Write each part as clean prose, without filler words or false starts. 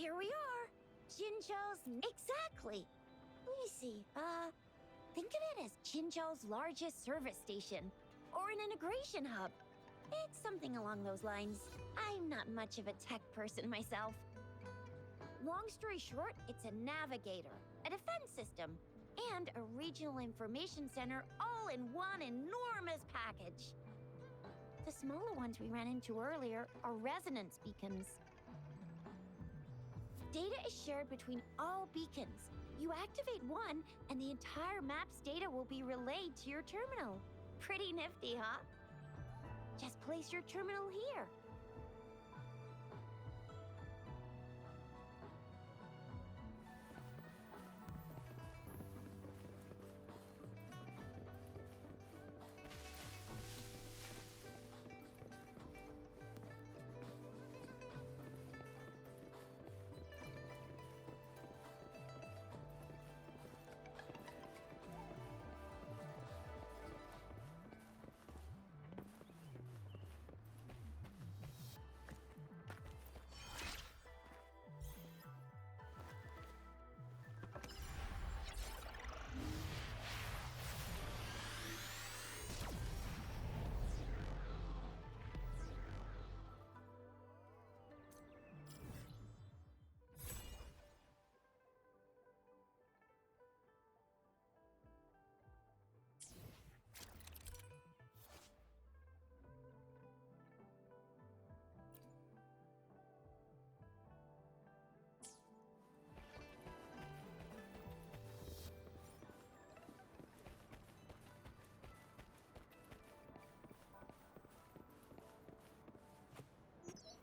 Here we are. Jinzhou's... Exactly. Let me see. Think of it as Jinzhou's largest service station, or an integration hub. It's something along those lines. I'm not much of a tech person myself. Long story short, it's a navigator, a defense system, and a regional information center all in one enormous package. The smaller ones we ran into earlier are resonance beacons. Data is shared between all beacons. You activate one, and the entire map's data will be relayed to your terminal. Pretty nifty, huh? Just place your terminal here.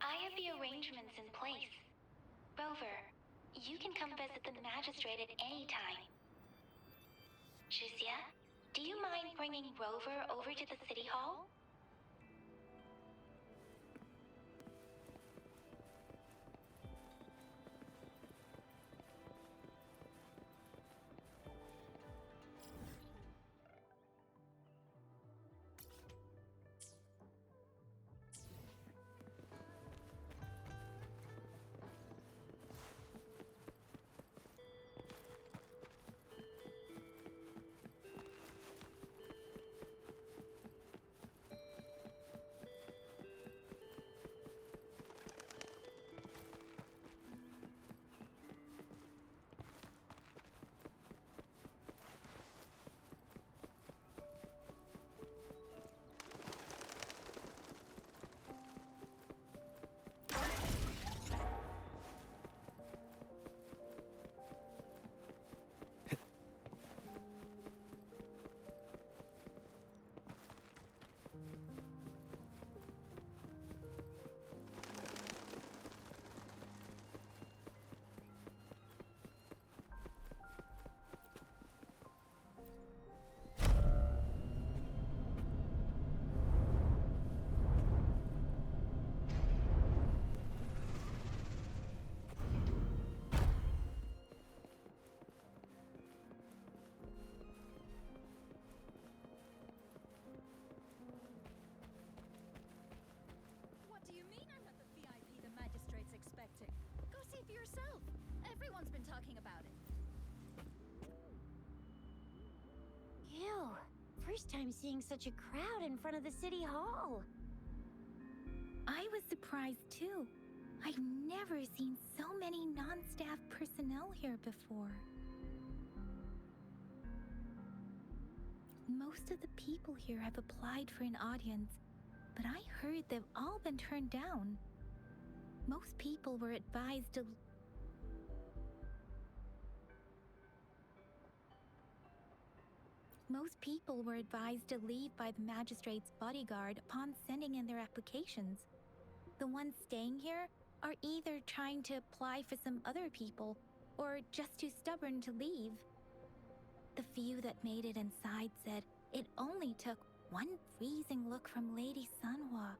I have the arrangements in place. Rover, you can come visit the magistrate at any time. Shuzia, do you mind bringing Rover over to the city hall? What do you mean I'm not the VIP the magistrate's expecting? Go see for yourself. Everyone's been talking about it. Ew. First time seeing such a crowd in front of the city hall. I was surprised too. I've never seen so many non-staff personnel here before. Most of the people here have applied for an audience, but I heard they've all been turned down. Most people were advised to leave by the magistrate's bodyguard upon sending in their applications. The ones staying here are either trying to apply for some other people or just too stubborn to leave. The few that made it inside said it only took one freezing look from Lady Sanhua,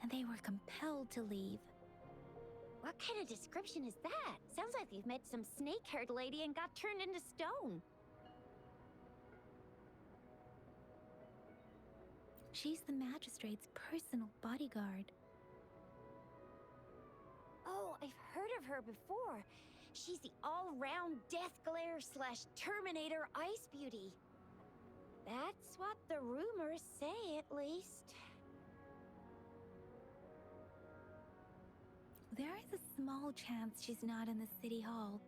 and they were compelled to leave. What kind of description is that? Sounds like you've met some snake-haired lady and got turned into stone. She's the magistrate's personal bodyguard. Oh, I've heard of her before. She's the all-round Death Glare / Terminator Ice Beauty. That's what the rumors say, at least. There is a small chance she's not in the city hall,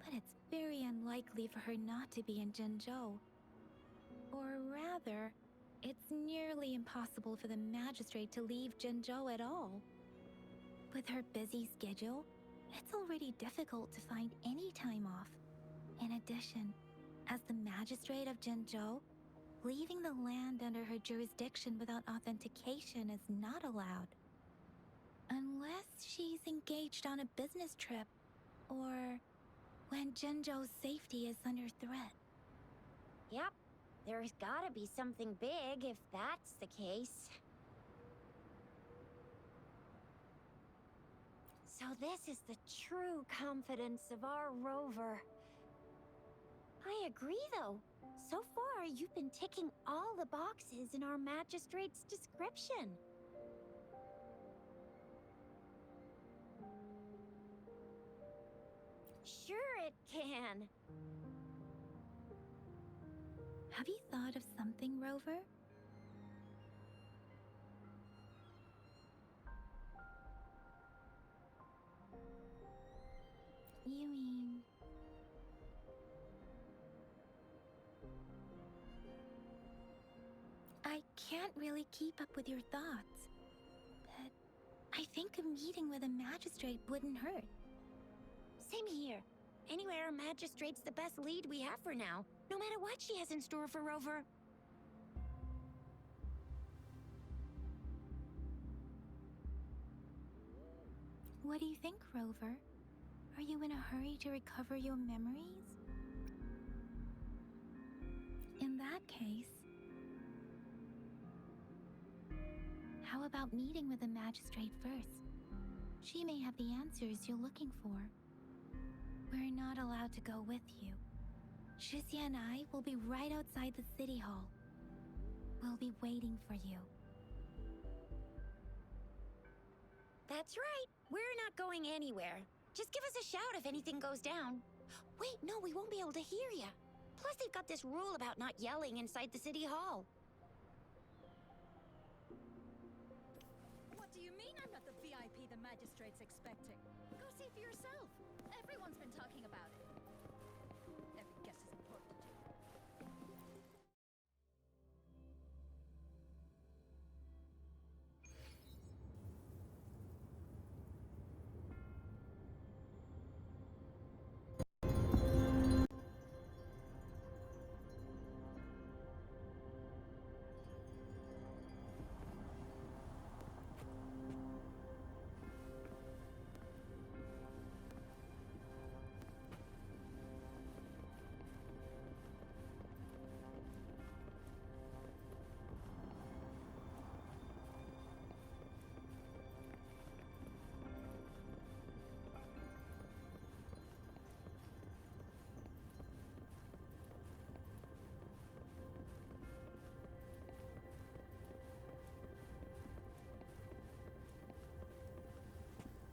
but it's very unlikely for her not to be in Jinzhou. Or rather, it's nearly impossible for the magistrate to leave Jinzhou at all. With her busy schedule, it's already difficult to find any time off. In addition, as the magistrate of Jinzhou, leaving the land under her jurisdiction without authentication is not allowed. Unless she's engaged on a business trip, or when Jinzhou's safety is under threat. Yep, there's gotta be something big if that's the case. So this is the true confidence of our rover. I agree, though. So far, you've been ticking all the boxes in our magistrate's description. Sure it can. Have you thought of something, Rover? You mean... I can't really keep up with your thoughts, but I think a meeting with a magistrate wouldn't hurt. Same here. Anyway, our magistrate's the best lead we have for now, no matter what she has in store for Rover. What do you think, Rover? Are you in a hurry to recover your memories? In that case, how about meeting with the magistrate first? She may have the answers you're looking for. We're not allowed to go with you. Shizia and I will be right outside the city hall. We'll be waiting for you. That's right. We're not going anywhere. Just give us a shout if anything goes down. Wait, no, we won't be able to hear you. Plus, they've got this rule about not yelling inside the city hall. What do you mean I'm not the VIP the magistrate's expecting? Go see for yourself. Everyone's been talking about it. Every guess is important to you.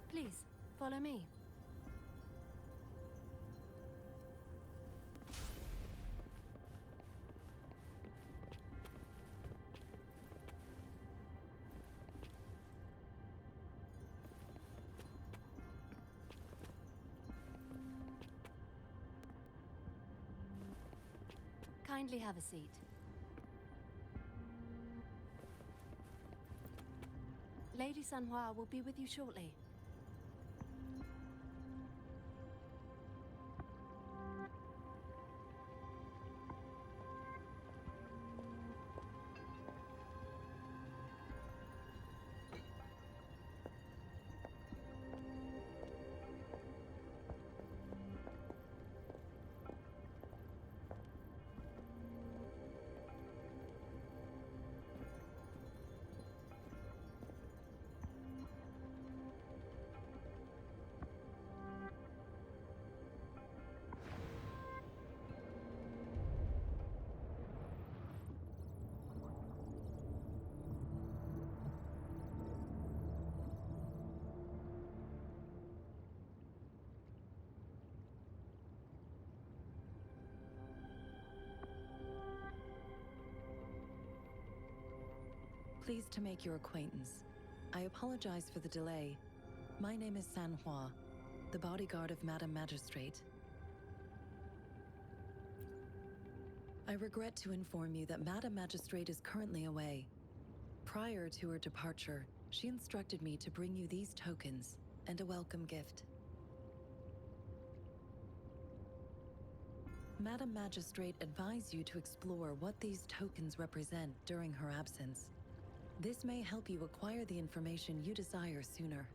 Please, follow me. Kindly have a seat. Lady Sanhua will be with you shortly. Pleased to make your acquaintance. I apologize for the delay. My name is Sanhua, the bodyguard of Madam Magistrate. I regret to inform you that Madam Magistrate is currently away. Prior to her departure, she instructed me to bring you these tokens and a welcome gift. Madam Magistrate advised you to explore what these tokens represent during her absence. This may help you acquire the information you desire sooner.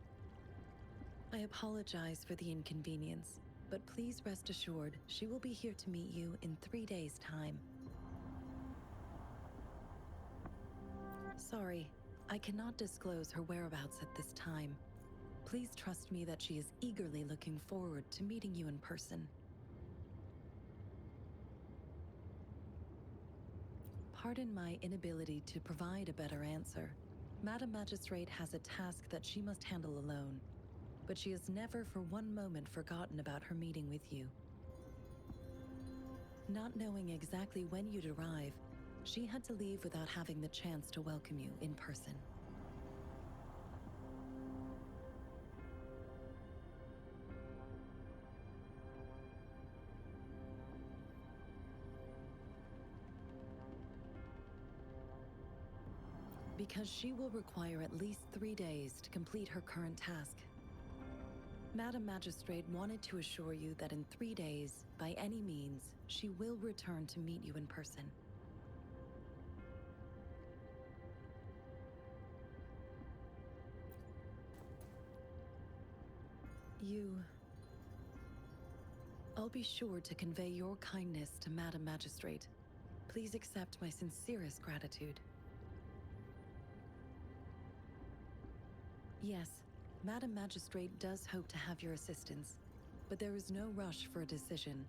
I apologize for the inconvenience, but please rest assured she will be here to meet you in 3 days' time. Sorry, I cannot disclose her whereabouts at this time. Please trust me that she is eagerly looking forward to meeting you in person. Pardon my inability to provide a better answer. Madam Magistrate has a task that she must handle alone, but she has never for one moment forgotten about her meeting with you. Not knowing exactly when you'd arrive, she had to leave without having the chance to welcome you in person. Because she will require at least 3 days to complete her current task. Madam Magistrate wanted to assure you that in 3 days, by any means, she will return to meet you in person. I'll be sure to convey your kindness to Madam Magistrate. Please accept my sincerest gratitude. Yes, Madam Magistrate does hope to have your assistance, but there is no rush for a decision.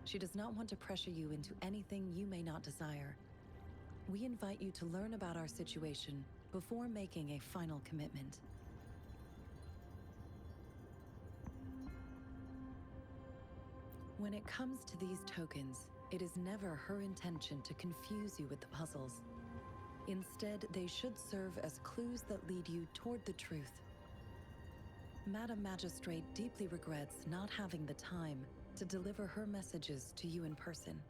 She does not want to pressure you into anything you may not desire. We invite you to learn about our situation before making a final commitment. When it comes to these tokens, it is never her intention to confuse you with the puzzles. Instead, they should serve as clues that lead you toward the truth. Madam Magistrate deeply regrets not having the time to deliver her messages to you in person.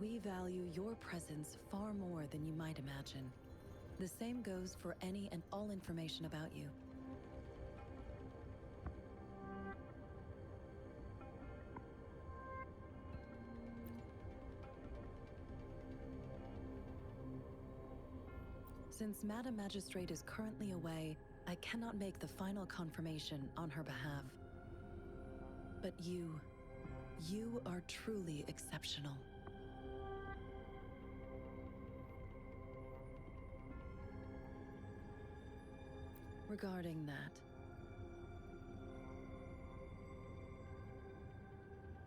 We value your presence far more than you might imagine. The same goes for any and all information about you. Since Madam Magistrate is currently away, I cannot make the final confirmation on her behalf. But you are truly exceptional. Regarding that,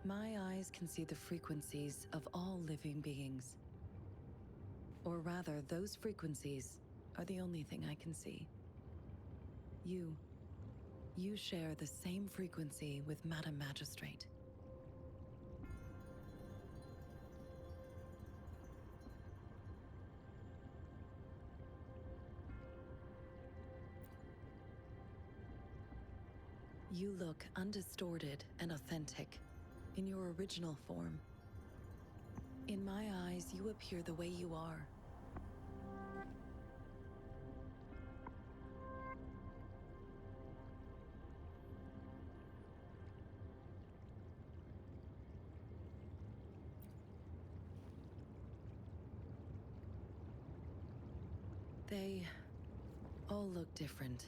my eyes can see the frequencies of all living beings. Or rather, those frequencies are the only thing I can see. You share the same frequency with Madam Magistrate. You look undistorted and authentic in your original form. In my eyes, you appear the way you are. They all look different.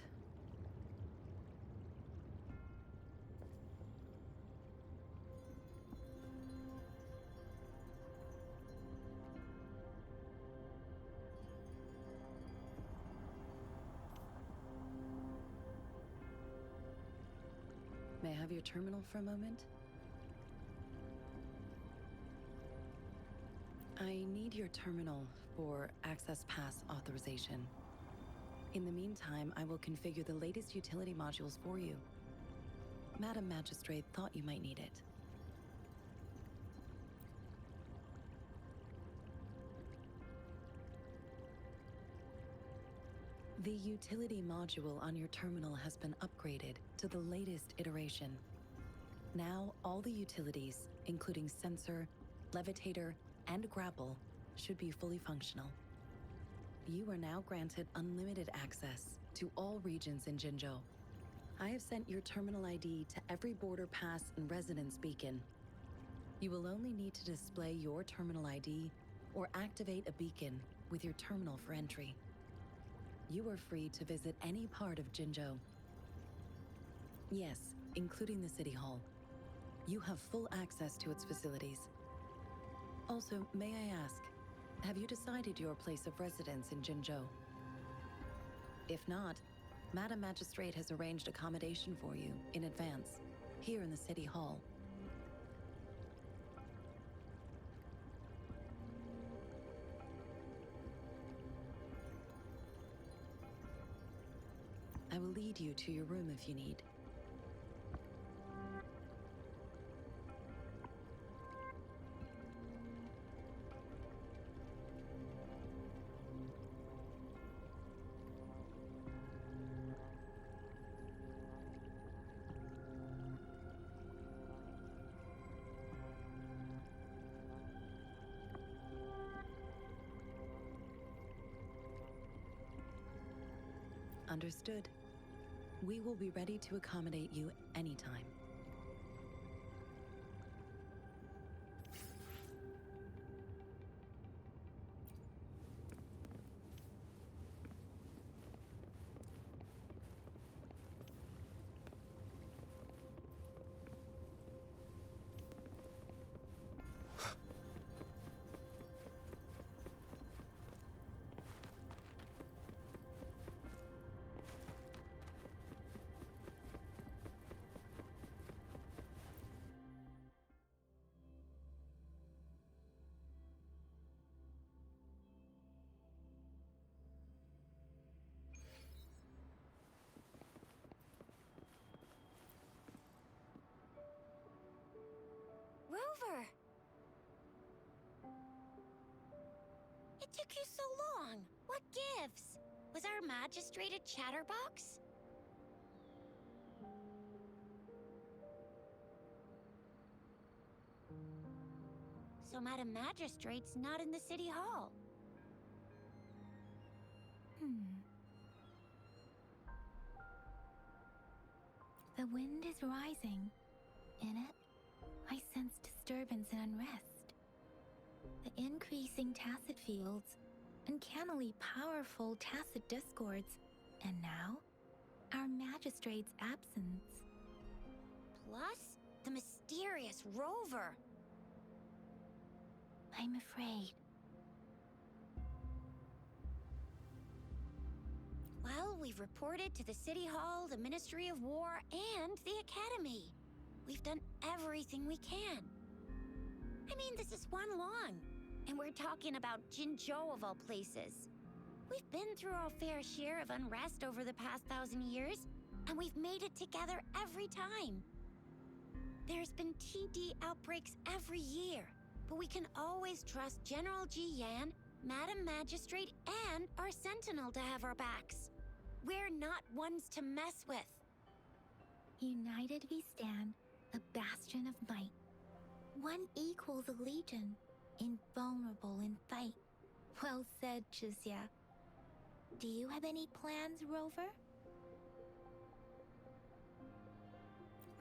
May I have your terminal for a moment? I need your terminal for Access Pass authorization. In the meantime, I will configure the latest utility modules for you. Madam Magistrate thought you might need it. The utility module on your terminal has been upgraded to the latest iteration. Now, all the utilities, including sensor, levitator, and grapple, should be fully functional. You are now granted unlimited access to all regions in Jinzhou. I have sent your terminal ID to every border pass and residence beacon. You will only need to display your terminal ID or activate a beacon with your terminal for entry. You are free to visit any part of Jinzhou. Yes, including the City Hall. You have full access to its facilities. Also, may I ask, have you decided your place of residence in Jinzhou? If not, Madam Magistrate has arranged accommodation for you in advance, here in the City Hall. I will lead you to your room if you need. Understood. We will be ready to accommodate you anytime. Rover! It took you so long. What gives? Was our magistrate a chatterbox? So Madam Magistrate's not in the City Hall. The wind is rising. In it, I sense disturbance and unrest. The increasing tacit fields, uncannily powerful tacit discords, and now, our magistrate's absence. Plus, the mysterious Rover. I'm afraid. Well, we've reported to the City Hall, the Ministry of War, and the Academy. We've done everything we can. I mean, this is one long, and we're talking about Jinzhou of all places. We've been through our fair share of unrest over the past 1,000 years, and we've made it together every time. There's been TD outbreaks every year, but we can always trust General Ji Yan, Madam Magistrate, and our Sentinel to have our backs. We're not ones to mess with. United we stand, a bastion of might. One equals a legion, invulnerable in fight. Well said, Chixia. Do you have any plans, Rover?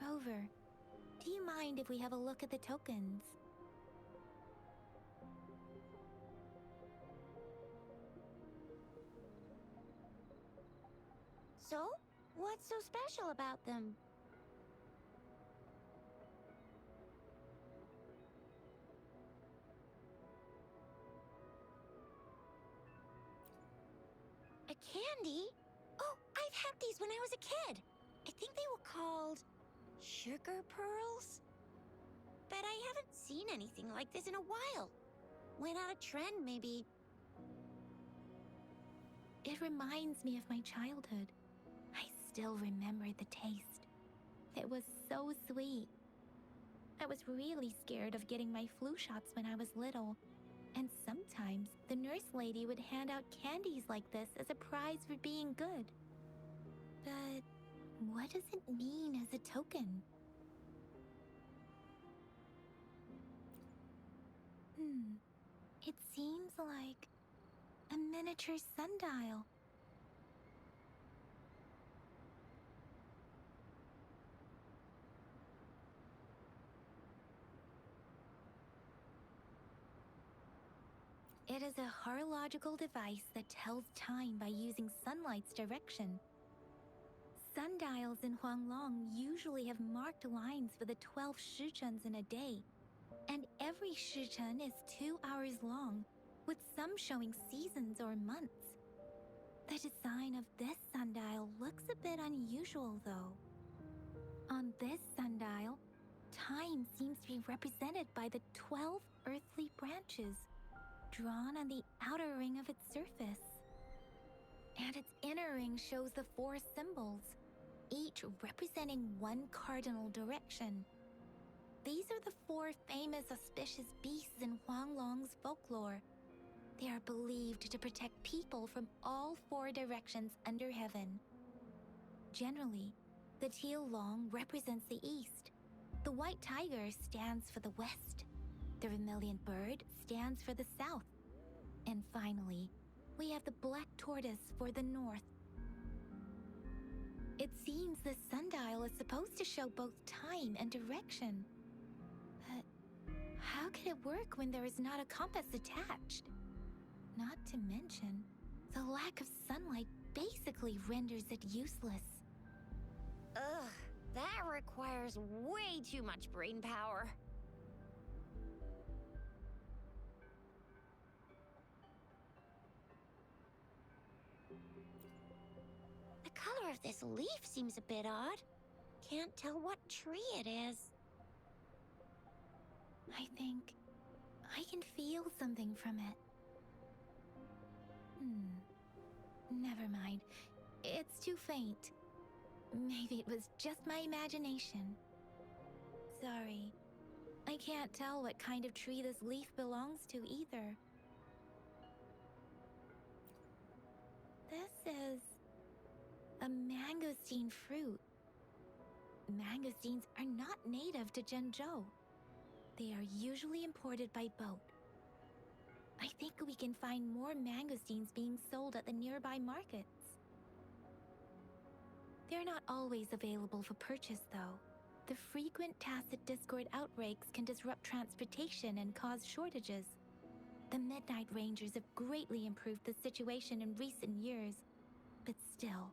Rover, do you mind if we have a look at the tokens? So, what's so special about them? A candy? Oh, I've had these when I was a kid. I think they were called sugar pearls? But I haven't seen anything like this in a while. Went out of trend, maybe. It reminds me of my childhood. I still remember the taste. It was so sweet. I was really scared of getting my flu shots when I was little, And sometimes the nurse lady would hand out candies like this as a prize for being good. But what does it mean as a token? It seems like a miniature sundial. It is a horological device that tells time by using sunlight's direction. Sundials in Huanglong usually have marked lines for the 12 shichuns in a day, and every shichun is 2 hours long, with some showing seasons or months. The design of this sundial looks a bit unusual, though. On this sundial, time seems to be represented by the 12 earthly branches, drawn on the outer ring of its surface. And its inner ring shows the 4 symbols, each representing one cardinal direction. These are the 4 famous auspicious beasts in Huanglong's folklore. They are believed to protect people from all 4 directions under heaven. Generally, the teal long represents the east, the white tiger stands for the west, the vermilion bird stands for the south, and finally, we have the black tortoise for the north. It seems the sundial is supposed to show both time and direction. But how could it work when there is not a compass attached? Not to mention, the lack of sunlight basically renders it useless. Ugh, that requires way too much brain power. The color of this leaf seems a bit odd. Can't tell what tree it is. I think I can feel something from it. Never mind. It's too faint. Maybe it was just my imagination. Sorry. I can't tell what kind of tree this leaf belongs to either. This is a mangosteen fruit. Mangosteens are not native to Zhengzhou. They are usually imported by boat. I think we can find more mangosteens being sold at the nearby markets. They're not always available for purchase, though. The frequent tacit discord outbreaks can disrupt transportation and cause shortages. The Midnight Rangers have greatly improved the situation in recent years, but still.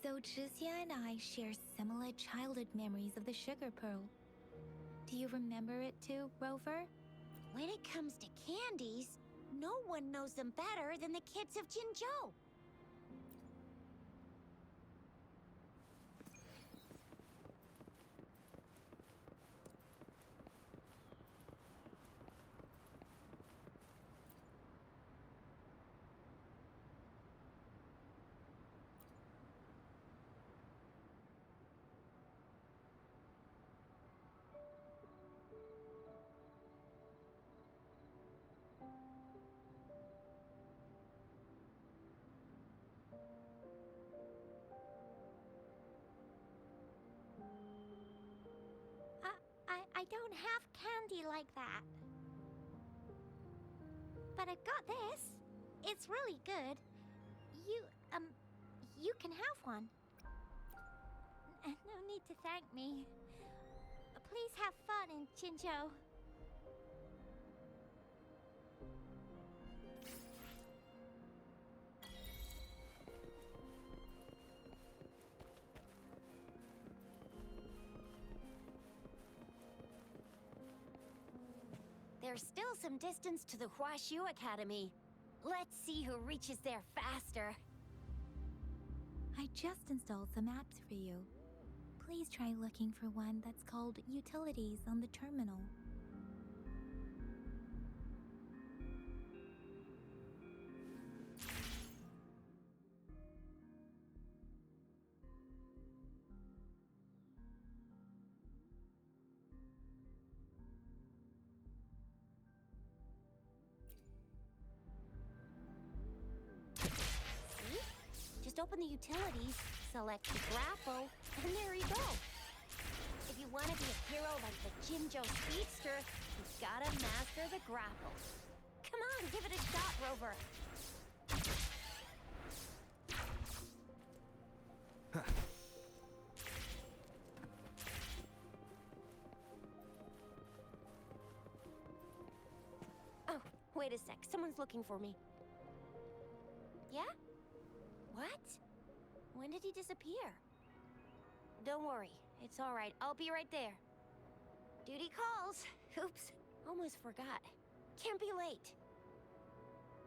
So Zhixia and I share similar childhood memories of the Sugar Pearl. Do you remember it too, Rover? When it comes to candies, no one knows them better than the kids of Jinzhou. I don't have candy like that. But I've got this. It's really good. You can have one. No need to thank me. Please have fun in Jinzhou. There's still some distance to the Huaxiu Academy. Let's see who reaches there faster. I just installed some apps for you. Please try looking for one that's called Utilities on the terminal. Just open the utilities, select the grapple, and there you go. If you want to be a hero like the Jinjo Speedster, you've gotta master the grapple. Come on, give it a shot, Rover. Oh, wait a sec. Someone's looking for me. Yeah? What? When did he disappear? Don't worry. It's all right. I'll be right there. Duty calls. Oops. Almost forgot. Can't be late.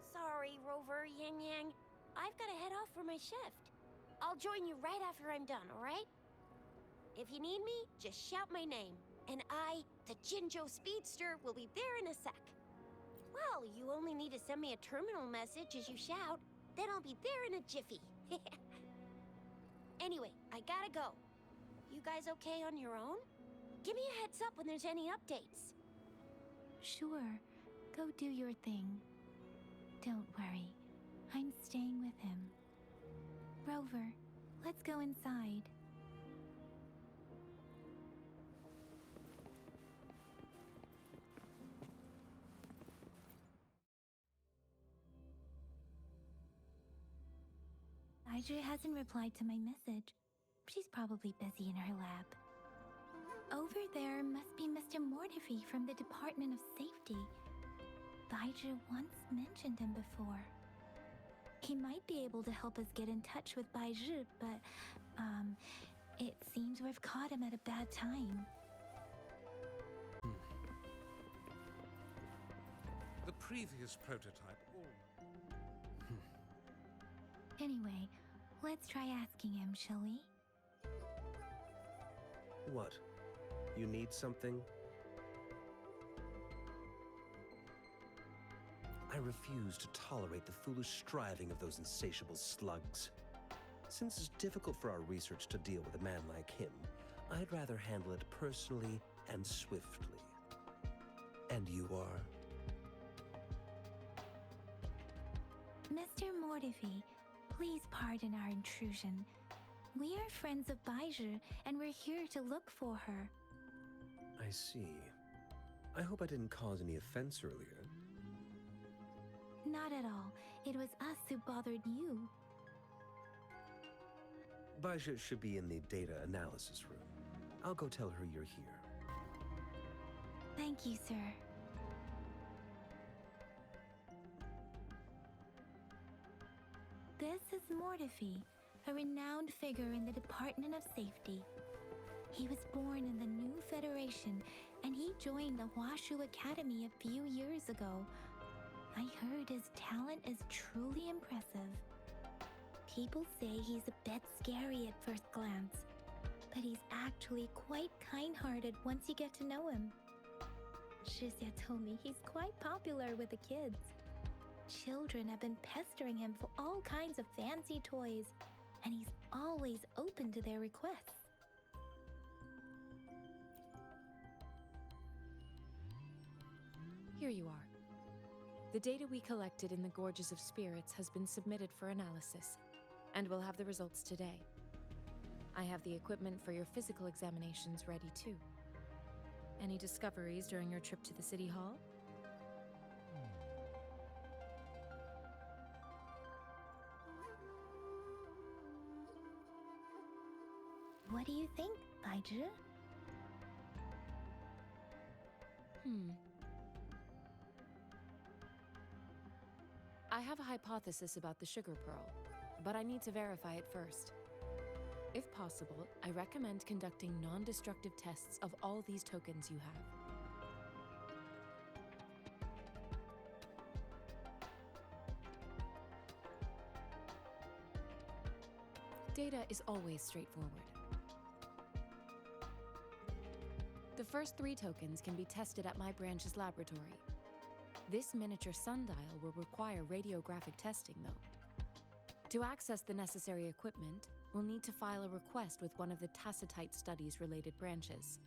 Sorry, Rover, Yang Yang. I've got to head off for my shift. I'll join you right after I'm done, all right? If you need me, just shout my name. And I, the Jinjo Speedster, will be there in a sec. Well, you only need to send me a terminal message as you shout. Then I'll be there in a jiffy. Anyway, I gotta go. You guys okay on your own? Give me a heads up when there's any updates. Sure, go do your thing. Don't worry, I'm staying with him. Rover, let's go inside. Audrey hasn't replied to my message. She's probably busy in her lab. Over there must be Mr. Mortifi from the Department of Safety. Baiju once mentioned him before. He might be able to help us get in touch with Baiju, but, it seems we've caught him at a bad time. The previous prototype. Anyway, let's try asking him, shall we? What? You need something? I refuse to tolerate the foolish striving of those insatiable slugs. Since it's difficult for our research to deal with a man like him, I'd rather handle it personally and swiftly. And you are? Mr. Mortifi, please pardon our intrusion. We are friends of Baiju, and we're here to look for her. I see. I hope I didn't cause any offense earlier. Not at all. It was us who bothered you. Baja should be in the data analysis room. I'll go tell her you're here. Thank you, sir. This is Mortifi, a renowned figure in the Department of Safety. He was born in the new Federation, and he joined the Washu Academy a few years ago. I heard his talent is truly impressive. People say he's a bit scary at first glance, but he's actually quite kind-hearted once you get to know him. Shizia told me he's quite popular with the kids. Children have been pestering him for all kinds of fancy toys, and he's always open to their requests. Here you are. The data we collected in the Gorges of Spirits has been submitted for analysis, and we'll have the results today. I have the equipment for your physical examinations ready too. Any discoveries during your trip to the City Hall? What do you think, Baiju? I have a hypothesis about the sugar pearl, but I need to verify it first. If possible, I recommend conducting non-destructive tests of all these tokens you have. Data is always straightforward. The first 3 tokens can be tested at my branch's laboratory. This miniature sundial will require radiographic testing, though. To access the necessary equipment, we'll need to file a request with one of the Tacitite Studies-related branches.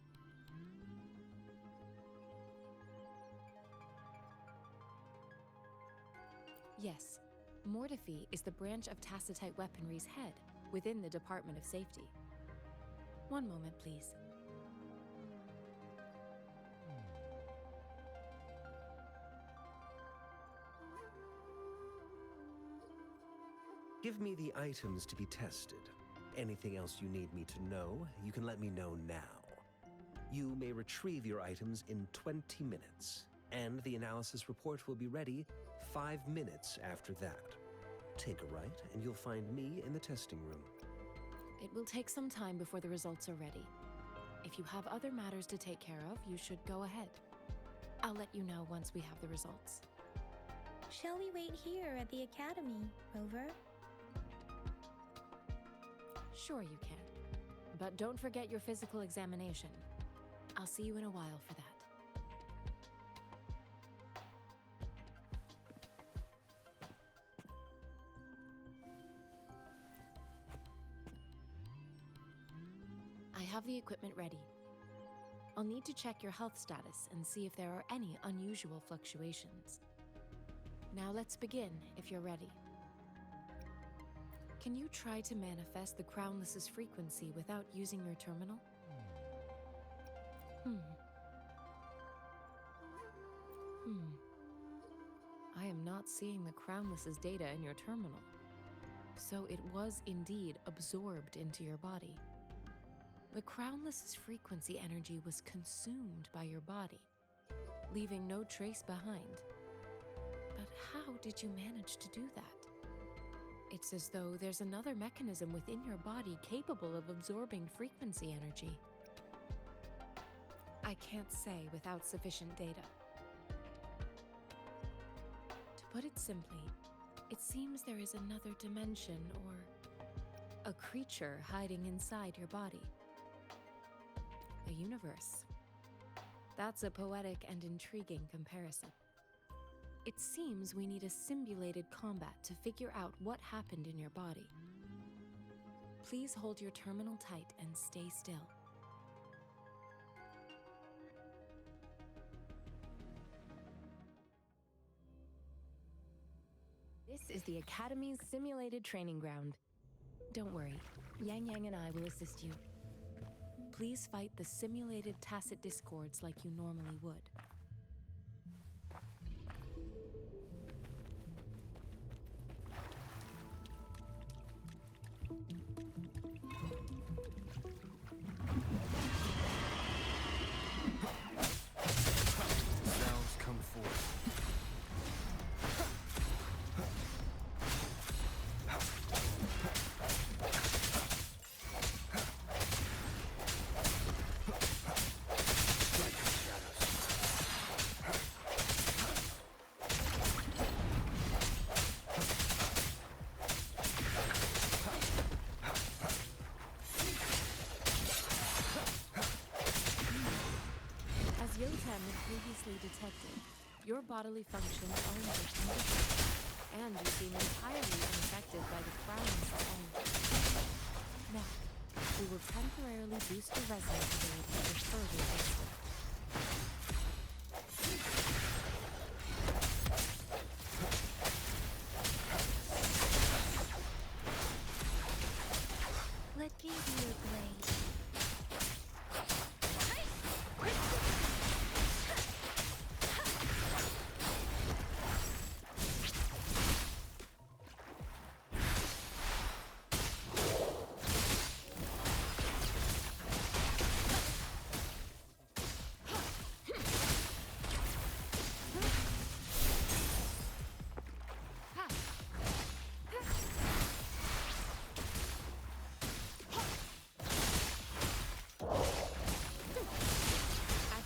Yes, Mortefi is the branch of Tacitite Weaponry's head within the Department of Safety. One moment, please. Give me the items to be tested. Anything else you need me to know, you can let me know now. You may retrieve your items in 20 minutes, and the analysis report will be ready 5 minutes after that. Take a right, and you'll find me in the testing room. It will take some time before the results are ready. If you have other matters to take care of, you should go ahead. I'll let you know once we have the results. Shall we wait here at the academy, Rover? Sure you can. But don't forget your physical examination. I'll see you in a while for that. I have the equipment ready. I'll need to check your health status and see if there are any unusual fluctuations. Now let's begin, if you're ready. Can you try to manifest the Crownless's frequency without using your terminal? I am not seeing the Crownless's data in your terminal. So it was indeed absorbed into your body. The Crownless's frequency energy was consumed by your body, leaving no trace behind. But how did you manage to do that? It's as though there's another mechanism within your body capable of absorbing frequency energy. I can't say without sufficient data. To put it simply, it seems there is another dimension or a creature hiding inside your body. A universe. That's a poetic and intriguing comparison. It seems we need a simulated combat to figure out what happened in your body. Please hold your terminal tight and stay still. This is the Academy's simulated training ground. Don't worry, Yang Yang and I will assist you. Please fight the simulated tacit discords like you normally would. Sounds come forth. Previously detected, your bodily functions are in good condition, and you seem entirely unaffected by the Crownless's energy. Now, we will temporarily boost your resonance ability for further testing. Let me be your blade.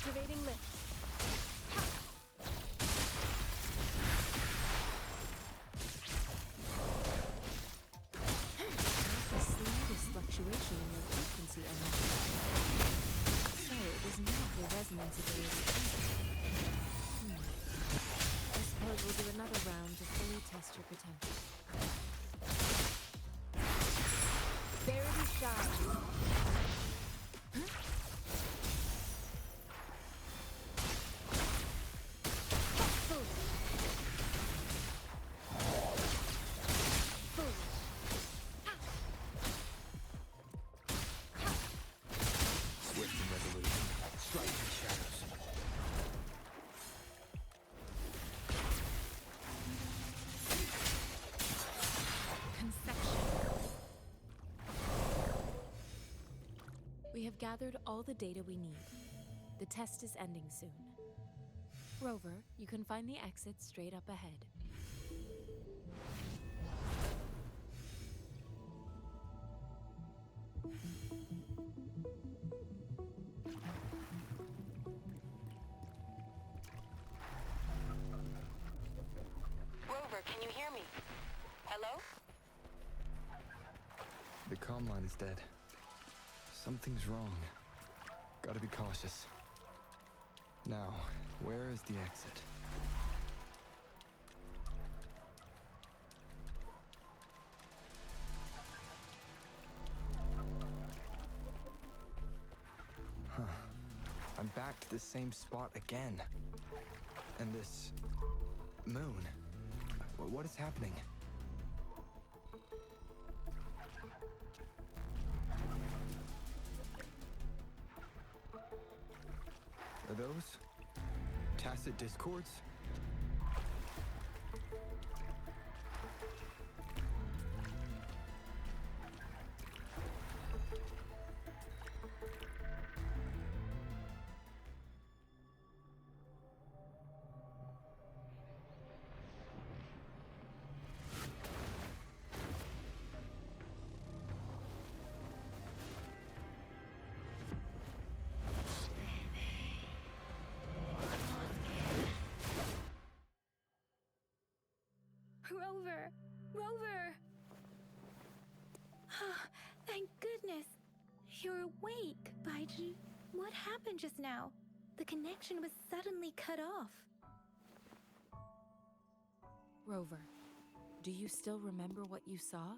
Activating lift. The slightest fluctuation in your frequency energy. So it is not your resonance ability either. I suppose we'll do another round to fully test your potential. Verity shot. I've gathered all the data we need. The test is ending soon. Rover, you can find the exit straight up ahead. Rover, can you hear me? Hello? The comm line is dead. Something's wrong. Gotta be cautious. Now, where is the exit? Huh. I'm back to the same spot again. And this... moon. What is happening? Are those tacit discords? Rover! Rover! Thank goodness! You're awake, Baiji. What happened just now? The connection was suddenly cut off. Rover, do you still remember what you saw?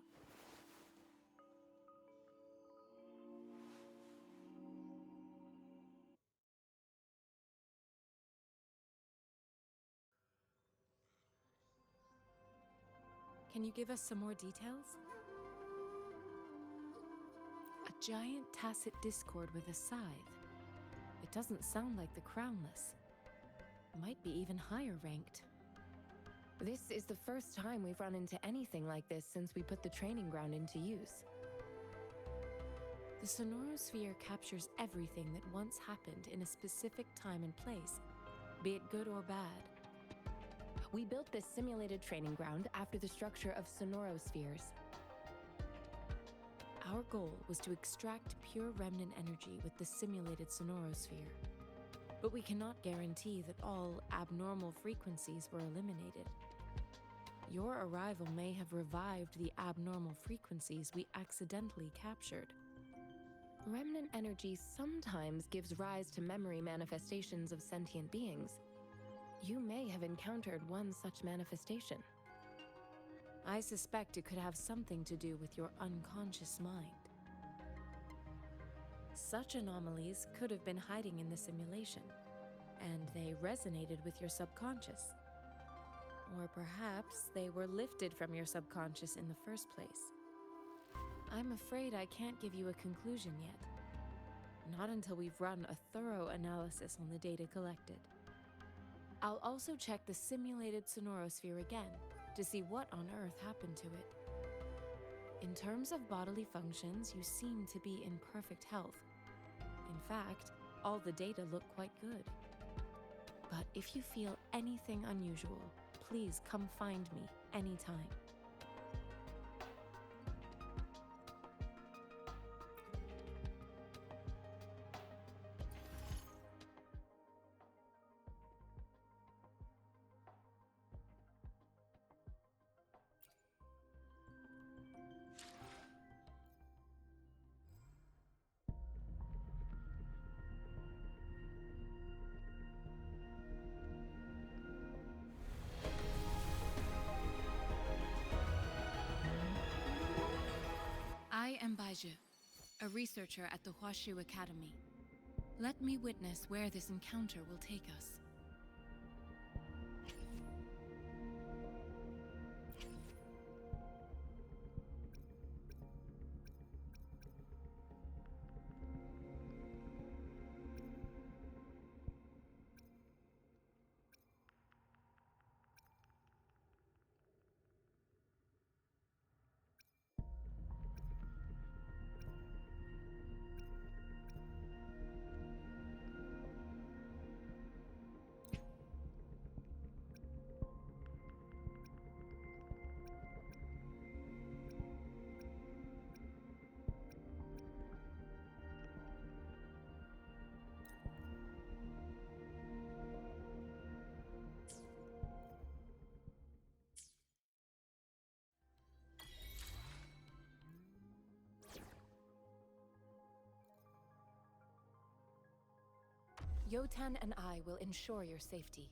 Can you give us some more details? A giant tacit discord with a scythe. It doesn't sound like the Crownless. Might be even higher ranked. This is the first time we've run into anything like this since we put the training ground into use. The sonorosphere captures everything that once happened in a specific time and place, be it good or bad. We built this simulated training ground after the structure of sonorospheres. Our goal was to extract pure remnant energy with the simulated sonorosphere. But we cannot guarantee that all abnormal frequencies were eliminated. Your arrival may have revived the abnormal frequencies we accidentally captured. Remnant energy sometimes gives rise to memory manifestations of sentient beings. You may have encountered one such manifestation. I suspect it could have something to do with your unconscious mind. Such anomalies could have been hiding in the simulation, and they resonated with your subconscious. Or perhaps they were lifted from your subconscious in the first place. I'm afraid I can't give you a conclusion yet. Not until we've run a thorough analysis on the data collected. I'll also check the simulated sonorosphere again to see what on earth happened to it. In terms of bodily functions, you seem to be in perfect health. In fact, all the data look quite good. But if you feel anything unusual, please come find me anytime. I am Baiju, a researcher at the Huashu Academy. Let me witness where this encounter will take us. Yotan and I will ensure your safety.